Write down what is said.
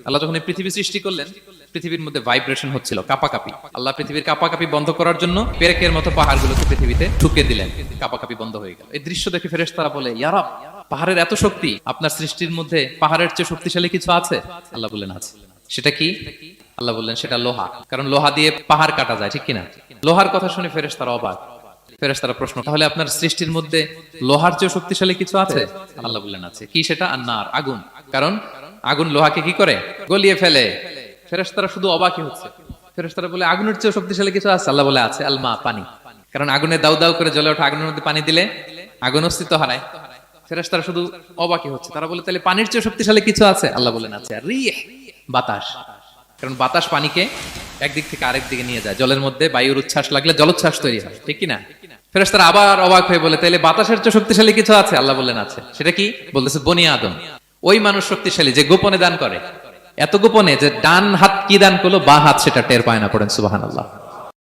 আল্লাহ যখন এই পৃথিবী সৃষ্টি করলেন, পৃথিবীর মধ্যে ভাইব্রেশন হচ্ছিল, কাঁপাকাঁপি। আল্লাহ পৃথিবীর কাঁপাকাঁপি বন্ধ করার জন্য পেরেকের মতো পাহাড়গুলোকে পৃথিবীতে ঠুকে দিলেন, কাঁপাকাঁপি বন্ধ হয়ে গেল। এই দৃশ্য দেখে ফেরেশতারা বলে, ইয়া রাব, পাহাড়ের এত শক্তি, আপনার সৃষ্টির মধ্যে পাহাড়ের চেয়ে শক্তিশালী কিছু আছে? আল্লাহ বললেন আছে। সেটা কি? আল্লাহ বললেন সেটা লোহা, কারণ লোহা দিয়ে পাহাড় কাটা যায়, ঠিক কিনা? লোহার কথা শুনে ফেরেশতারা অবাক। ফেরেশতারা প্রশ্ন, তাহলে আপনার সৃষ্টির মধ্যে লোহার চেয়ে শক্তিশালী কিছু আছে? আল্লাহ বললেন আছে। কি সেটা? আন্নার, আগুন। কারণ আগুন লোহাকে কি করে? গলিয়ে ফেলে। ফেরেশতারা শুধু অবাকই হচ্ছে। ফেরেশতারা বলে, আগুনের চেয়ে শক্তিশালী কিছু আছে? আল্লাহ বলে আছে, আলমা, পানি। কারণ আগুনে দাউ দাউ করে জ্বলে ওঠা আগুনের মধ্যে পানি দিলে আগুন অস্তিত্ব হারায়। ফেরেশতারা শুধু অবাকই হচ্ছে। তারা বলে, তাহলে পানির চেয়ে শক্তিশালী কিছু আছে? আল্লাহ বলেন আছে, আর রিহ, বাতাস। কারণ বাতাস পানিকে একদিক থেকে আরেক দিকে নিয়ে যায়। জলের মধ্যে বায়ুর উচ্ছ্বাস লাগলে জলোচ্ছ্বাস তৈরি হয়, ঠিক কিনা? ফেরেশতারা আবার অবাক হয়ে বলে, তাইলে বাতাসের চেয়ে শক্তিশালী কিছু আছে? আল্লাহ বললেন আছে। সেটা কি? বলতেছে বনি আদম। ওই মানুষ শক্তিশালী যে গোপনে দান করে, এত গোপনে যে ডান হাত কি দান করলো, বা হাত সেটা টের পায় না। পড়েন সুবহানাল্লাহ।